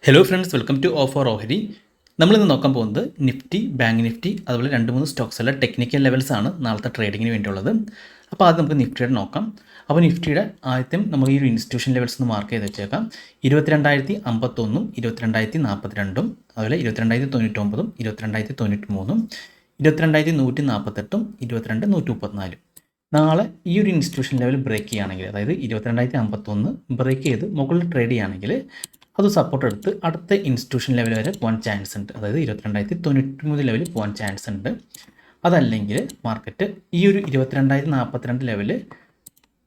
Hello friends, welcome to offer ഓഹരി. നമ്മളിന്ന് നോക്കാൻ പോകുന്നത് നിഫ്റ്റി, ബാങ്ക് നിഫ്റ്റി, അതുപോലെ 2-3 സ്റ്റോക്സുള്ള ടെക്നിക്കൽ ലെവൽസ് ആണ് നാളത്തെ ട്രേഡിങ്ങിന് വേണ്ടിയുള്ളത്. അപ്പോൾ ആദ്യം നമുക്ക് നിഫ്റ്റിയുടെ നോക്കാം. അപ്പോൾ നിഫ്റ്റിയുടെ ആദ്യം നമ്മൾ ഈ ഒരു ഇൻസ്റ്റിറ്റ്യൂഷൻ ലെവൽസ് ഒന്ന് മാർക്ക് ചെയ്ത് വെച്ചേക്കാം. 22,051, 22,042, അതുപോലെ 22,099, 22,093, 22,148, 22,134. നാളെ ഈ ഒരു ഇൻസ്റ്റിറ്റ്യൂഷൻ ലെവൽ ബ്രേക്ക് ചെയ്യുകയാണെങ്കിൽ, അതായത് 22,051 ബ്രേക്ക് ചെയ്ത് മുകളിൽ ട്രേഡ് ചെയ്യുകയാണെങ്കിൽ അത് സപ്പോർട്ട് എടുത്ത് അടുത്ത ഇൻസ്റ്റിറ്റ്യൂഷൻ ലെവൽ വരെ പോകാൻ ചാൻസ് ഉണ്ട്. അതായത് 22,093 ലെവലിൽ പോകാൻ ചാൻസ് ഉണ്ട്. അതല്ലെങ്കിൽ മാർക്കറ്റ് ഈ ഒരു 22,042 ലെവൽ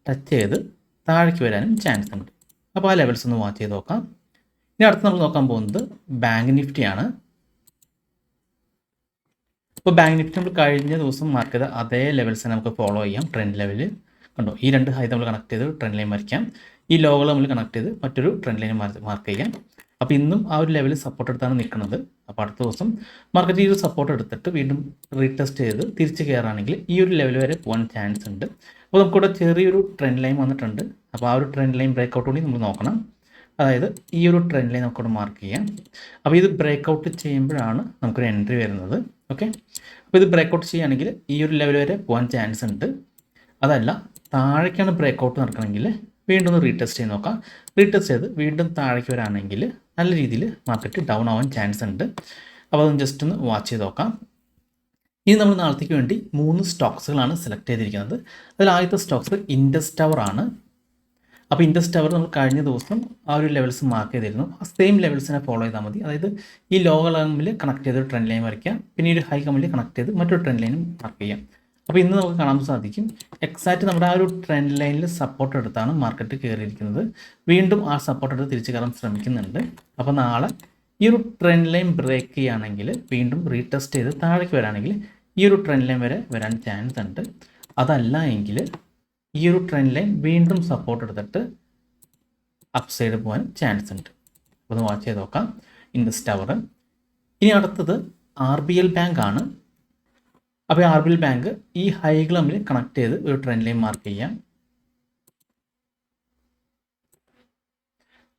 ടച്ച് ചെയ്ത് താഴേക്ക് വരാനും ചാൻസ് ഉണ്ട്. അപ്പോൾ ആ ലെവൽസ് ഒന്ന് വാച്ച് ചെയ്ത് നോക്കാം. ഇനി അടുത്ത് നമ്മൾ നോക്കാൻ പോകുന്നത് ബാങ്ക് നിഫ്റ്റിയാണ്. അപ്പോൾ ബാങ്ക് നിഫ്റ്റി നമ്മൾ കഴിഞ്ഞ ദിവസം മാർക്ക് ചെയ്ത അതേ ലെവൽസ് നമുക്ക് ഫോളോ ചെയ്യാം. ട്രെൻഡ് ലെവൽ കണ്ടോ, ഈ രണ്ട് ഹൈ നമ്മൾ കണക്ട് ചെയ്ത് ട്രെൻഡ് ലൈൻ വരയ്ക്കാം. ഈ ലോകൾ നമ്മൾ കണക്ട് ചെയ്ത് മറ്റൊരു ട്രെൻഡ് ലൈൻ മാർക്ക് ചെയ്യാം. അപ്പോൾ ഇന്നും ആ ഒരു ലെവലിൽ സപ്പോർട്ട് എടുത്താണ് നിൽക്കുന്നത്. അപ്പോൾ അടുത്ത ദിവസം മാർക്കറ്റ് ഈ ഒരു സപ്പോർട്ട് എടുത്തിട്ട് വീണ്ടും റീടെസ്റ്റ് ചെയ്ത് തിരിച്ച് കയറുകയാണെങ്കിൽ ഈ ഒരു ലെവൽ വരെ പോകാൻ ചാൻസ് ഉണ്ട്. അപ്പോൾ നമുക്കിവിടെ ചെറിയൊരു ട്രെൻഡ് ലൈൻ വന്നിട്ടുണ്ട്. അപ്പോൾ ആ ഒരു ട്രെൻഡ് ലൈൻ ബ്രേക്ക് ഔട്ട് കൂടി നമ്മൾ നോക്കണം. അതായത് ഈ ഒരു ട്രെൻഡ് ലൈൻ നമുക്കിവിടെ മാർക്ക് ചെയ്യാം. അപ്പോൾ ഇത് ബ്രേക്ക് ഔട്ട് ചെയ്യുമ്പോഴാണ് നമുക്കൊരു എൻട്രി വരുന്നത്. ഓക്കെ, അപ്പോൾ ഇത് ബ്രേക്ക് ഔട്ട് ചെയ്യുകയാണെങ്കിൽ ഈ ഒരു ലെവൽ വരെ പോകാൻ ചാൻസ് ഉണ്ട്. അതല്ല, താഴേക്കാണ് ബ്രേക്ക് ഔട്ട് നടക്കണമെങ്കിൽ വീണ്ടും ഒന്ന് റീടെസ്റ്റ് ചെയ്ത് നോക്കാം. റീടെസ്റ്റ് ചെയ്ത് വീണ്ടും താഴേക്ക് വരാണെങ്കിൽ നല്ല രീതിയിൽ മാർക്കറ്റ് ഡൗൺ ആവാൻ ചാൻസ് ഉണ്ട്. അപ്പോൾ അതൊന്ന് ജസ്റ്റ് ഒന്ന് വാച്ച് ചെയ്ത് നോക്കാം. ഇനി നമ്മൾ നാളത്തേക്ക് വേണ്ടി 3 സ്റ്റോക്സുകളാണ് സെലക്ട് ചെയ്തിരിക്കുന്നത്. അതിൽ ആദ്യത്തെ സ്റ്റോക്സ് ഇൻഡസ് ടവർ ആണ്. അപ്പോൾ ഇൻഡസ് ടവർ നമ്മൾ കഴിഞ്ഞ ദിവസം ആ ഒരു ലെവൽസ് മാർക്ക് ചെയ്തിരുന്നു. ആ സെയിം ലെവൽസിനെ ഫോളോ ചെയ്താൽ മതി. അതായത് ഈ ലോകൾ തമ്മിൽ കണക്ട് ചെയ്ത് ട്രെൻഡ് ലൈൻ വരയ്ക്കാം. പിന്നെ ഈ ഒരു ഹൈ കമ്മിൽ കണക്ട് ചെയ്ത് മറ്റൊരു ട്രെൻഡ് ലൈനും മാർക്ക് ചെയ്യാം. അപ്പോൾ ഇന്ന് നമുക്ക് കാണാൻ സാധിക്കും എക്സാക്റ്റ് നമ്മുടെ ആ ഒരു ട്രെൻഡ് ലൈനിൽ സപ്പോർട്ട് എടുത്താണ് മാർക്കറ്റ് കയറിയിരിക്കുന്നത്. വീണ്ടും ആ സപ്പോർട്ട് എടുത്ത് തിരിച്ചു കയറാൻ ശ്രമിക്കുന്നുണ്ട്. അപ്പോൾ നാളെ ഈ ഒരു ട്രെൻഡ് ലൈൻ ബ്രേക്ക് ചെയ്യുകയാണെങ്കിൽ വീണ്ടും റീടെസ്റ്റ് ചെയ്ത് താഴേക്ക് വരാണെങ്കിൽ ഈ ഒരു ട്രെൻഡ് ലൈൻ വരെ വരാൻ ചാൻസ് ഉണ്ട്. അതല്ല എങ്കിൽ ഈ ഒരു ട്രെൻഡ് ലൈൻ വീണ്ടും സപ്പോർട്ട് എടുത്തിട്ട് അപ്പ് സൈഡ് പോകാൻ ചാൻസ് ഉണ്ട്. അപ്പോൾ ഒന്ന് വാച്ച് ചെയ്ത് നോക്കാം ഇൻഡസ് ടവർ. ഇനി അടുത്തത് RBL ബാങ്ക് ആണ്. അപ്പോൾ RBL ബാങ്ക് ഈ ഹൈകൾ തമ്മിൽ കണക്ട് ചെയ്ത് ഒരു ട്രെൻഡ് ലൈൻ മാർക്ക് ചെയ്യാം.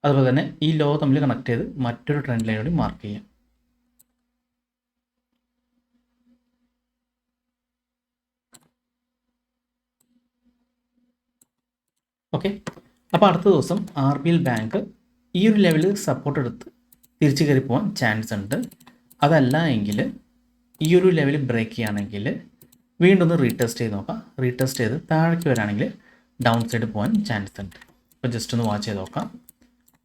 അതുപോലെ തന്നെ ഈ ലോ തമ്മിൽ കണക്ട് ചെയ്ത് മറ്റൊരു ട്രെൻഡ് ലൈൻ കൂടി മാർക്ക് ചെയ്യാം. ഓക്കെ, അപ്പോൾ അടുത്ത ദിവസം RBL ബാങ്ക് ഈ ഒരു ലെവലിൽ സപ്പോർട്ട് എടുത്ത് തിരിച്ചു കയറി പോകാൻ ചാൻസ് ഉണ്ട്. അതല്ല എങ്കിൽ ഈ ഒരു ലെവൽ ബ്രേക്ക് ചെയ്യുകയാണെങ്കിൽ വീണ്ടും ഒന്ന് റീടെസ്റ്റ് ചെയ്ത് നോക്കാം. റീടെസ്റ്റ് ചെയ്ത് താഴേക്ക് വരാണെങ്കിൽ ഡൗൺ സൈഡ് പോകാൻ ചാൻസ് ഉണ്ട്. അപ്പോൾ ജസ്റ്റ് ഒന്ന് വാച്ച് ചെയ്ത് നോക്കാം.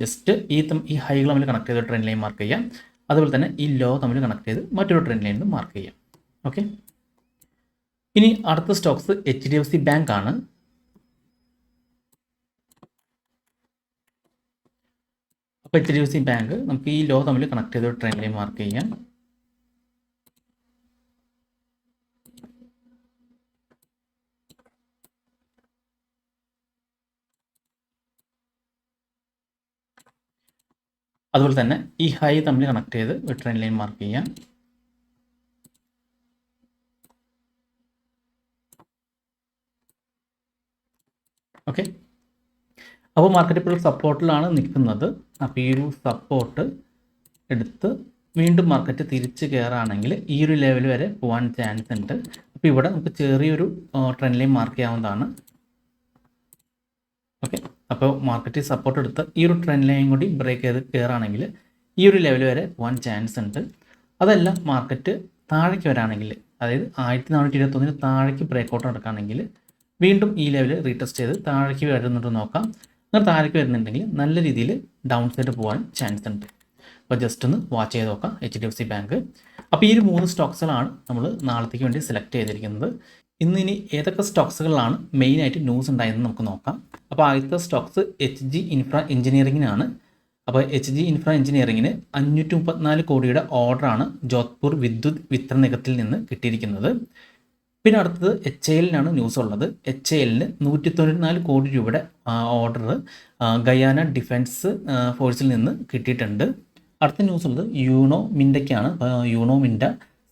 ജസ്റ്റ് ഈ ഹൈകൾ തമ്മിൽ കണക്ട് ചെയ്ത് ട്രെൻഡ് ലൈൻ മാർക്ക് ചെയ്യാം. അതുപോലെ തന്നെ ഈ ലോ തമ്മിൽ കണക്ട് ചെയ്ത് മറ്റൊരു ട്രെൻഡ് ലൈൻ മാർക്ക് ചെയ്യാം. ഓക്കെ, ഇനി അടുത്ത സ്റ്റോക്സ് HDFC ബാങ്ക് ആണ്. അപ്പോൾ HDFC ബാങ്ക് നമുക്ക് ഈ ലോ തമ്മിൽ കണക്ട് ചെയ്ത് ട്രെൻഡ് ലൈൻ മാർക്ക് ചെയ്യാം. അതുപോലെ തന്നെ ഈ ഹൈ തമ്മിൽ കണക്ട് ചെയ്ത് ഒരു ട്രെൻഡ് ലൈൻ മാർക്ക് ചെയ്യാം. ഓക്കെ, അപ്പോൾ മാർക്കറ്റ് ഇപ്പോൾ സപ്പോർട്ടിലാണ് നിൽക്കുന്നത്. അപ്പോൾ ഈ ഒരു സപ്പോർട്ട് എടുത്ത് വീണ്ടും മാർക്കറ്റ് തിരിച്ച് കയറുകയാണെങ്കിൽ ഈ ഒരു ലെവൽ വരെ പോകാൻ ചാൻസ് ഉണ്ട്. അപ്പോൾ ഇവിടെ നമുക്ക് ചെറിയൊരു ട്രെൻഡ് ലൈൻ മാർക്ക് ചെയ്യാവുന്നതാണ്. ഓക്കെ, അപ്പോൾ മാർക്കറ്റ് സപ്പോർട്ട് എടുത്ത് ഈ ഒരു ട്രെൻഡ് ലൈൻ കൂടി ബ്രേക്ക് ചെയ്ത് കയറുകയാണെങ്കിൽ ഈ ഒരു ലെവൽ വരെ പോകാൻ ചാൻസ് ഉണ്ട്. അതല്ല മാർക്കറ്റ് താഴേക്ക് വരാണെങ്കിൽ, അതായത് 1421 താഴേക്ക് ബ്രേക്ക് ഔട്ട് നടക്കുകയാണെങ്കിൽ വീണ്ടും ഈ ലെവൽ റീടെസ്റ്റ് ചെയ്ത് താഴേക്ക് വരുന്നുണ്ട് നോക്കാം. അങ്ങനെ താഴേക്ക് വരുന്നുണ്ടെങ്കിൽ നല്ല രീതിയിൽ ഡൗൺ സൈഡ് പോകാൻ ചാൻസ് ഉണ്ട്. അപ്പോൾ ജസ്റ്റ് ഒന്ന് വാച്ച് ചെയ്ത് നോക്കാം HDFC ബാങ്ക്. അപ്പോൾ ഈ ഒരു 3 സ്റ്റോക്സുകളാണ് നമ്മൾ നാളത്തേക്ക് വേണ്ടി സെലക്ട് ചെയ്തിരിക്കുന്നത്. ഇനി ഏതൊക്കെ സ്റ്റോക്സുകളിലാണ് മെയിനായിട്ട് ന്യൂസ് ഉണ്ടായതെന്ന് നമുക്ക് നോക്കാം. അപ്പോൾ ആദ്യത്തെ സ്റ്റോക്സ് HG ഇൻഫ്ര എഞ്ചിനീയറിങ്ങിനാണ്. അപ്പോൾ HG ഇൻഫ്ര എഞ്ചിനീയറിങ്ങിന് 534 കോടിയുടെ ഓർഡറാണ് ജോധ്പൂർ വിദ്യുത് വിതരണ നിഗത്തിൽ നിന്ന് കിട്ടിയിരിക്കുന്നത്. പിന്നെ അടുത്തത് HALനാണ് ന്യൂസ് ഉള്ളത്. HALന് 194 കോടി രൂപയുടെ ഓർഡർ ഗയാന ഡിഫൻസ് ഫോഴ്സിൽ നിന്ന് കിട്ടിയിട്ടുണ്ട്. അടുത്ത ന്യൂസ് ഉള്ളത് യൂണോ മിൻഡയ്ക്കാണ്. യൂണോ മിൻഡ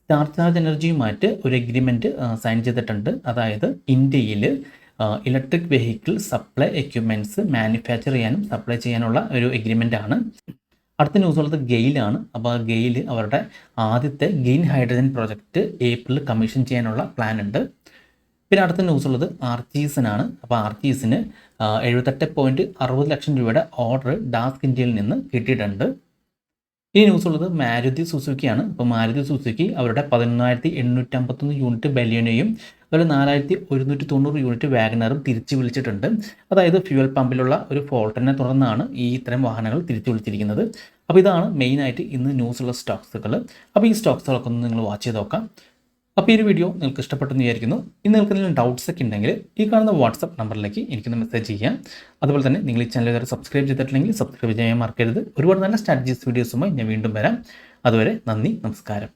സ്റ്റാർ ചാർജ് എനർജിയുമായിട്ട് ഒരു എഗ്രിമെൻറ്റ് സൈൻ ചെയ്തിട്ടുണ്ട്. അതായത് ഇന്ത്യയിൽ electric vehicle supply equipments manufacture ചെയ്യാനും സപ്ലൈ ചെയ്യാനുള്ള ഒരു എഗ്രിമെൻ്റ് ആണ്. അടുത്ത ന്യൂസ് ഉള്ളത് ഗെയിലാണ്. അപ്പോൾ ആ ഗെയിൽ അവരുടെ ആദ്യത്തെ green hydrogen project April commission ചെയ്യാനുള്ള പ്ലാൻ ഉണ്ട്. പിന്നെ അടുത്ത ന്യൂസ് ഉള്ളത് ആർച്ചീസിനാണ്. അപ്പോൾ ആർച്ചീസിന് 78.60 ലക്ഷം രൂപയുടെ ഓർഡർ ഡാസ്ക് ഇന്ത്യയിൽ നിന്ന് കിട്ടിയിട്ടുണ്ട്. ഈ ന്യൂസ് ഉള്ളത് മാരുതി സുസുക്കിയാണ്. അപ്പോൾ മാരുതി സുസുക്കി അവരുടെ 11,851 യൂണിറ്റ് ബലിയനെയും അതുപോലെ 4,190 യൂണിറ്റ് വാഗനറും തിരിച്ചു വിളിച്ചിട്ടുണ്ട്. അതായത് ഫ്യൂവൽ പമ്പിലുള്ള ഒരു ഫോൾട്ടിനെ തുടർന്നാണ് ഈ ഇത്തരം വാഹനങ്ങൾ തിരിച്ചു വിളിച്ചിരിക്കുന്നത്. അപ്പോൾ ഇതാണ് മെയിനായിട്ട് ഇന്ന് ന്യൂസുള്ള സ്റ്റോക്സുകൾ. അപ്പോൾ ഈ സ്റ്റോക്സുകളൊക്കെ ഒന്ന് നിങ്ങൾ വാച്ച് ചെയ്ത് നോക്കാം. അപ്പോൾ ഈ ഒരു വീഡിയോ നിങ്ങൾക്ക് ഇഷ്ടപ്പെട്ടെന്ന് വിചാരിക്കുന്നു. ഇനി നിങ്ങൾക്ക് എന്തെങ്കിലും ഡൗട്ട്സ് ഒക്കെ ഉണ്ടെങ്കിൽ ഈ കാണുന്ന വാട്സപ്പ് നമ്പറിലേക്ക് എനിക്കൊന്ന് മെസ്സേജ് ചെയ്യാം. അതുപോലെ തന്നെ നിങ്ങൾ ഈ ചാനൽ ഇതുവരെ സബ്സ്ക്രൈബ് ചെയ്തിട്ടില്ലെങ്കിൽ സബ്സ്ക്രൈബ് ചെയ്യാൻ മറക്കരുത്. ഒരുപാട് നല്ല സ്ട്രാറ്റജീസ് വീഡിയോസുമായി ഞാൻ വീണ്ടും വരാം. അതുവരെ നന്ദി, നമസ്കാരം.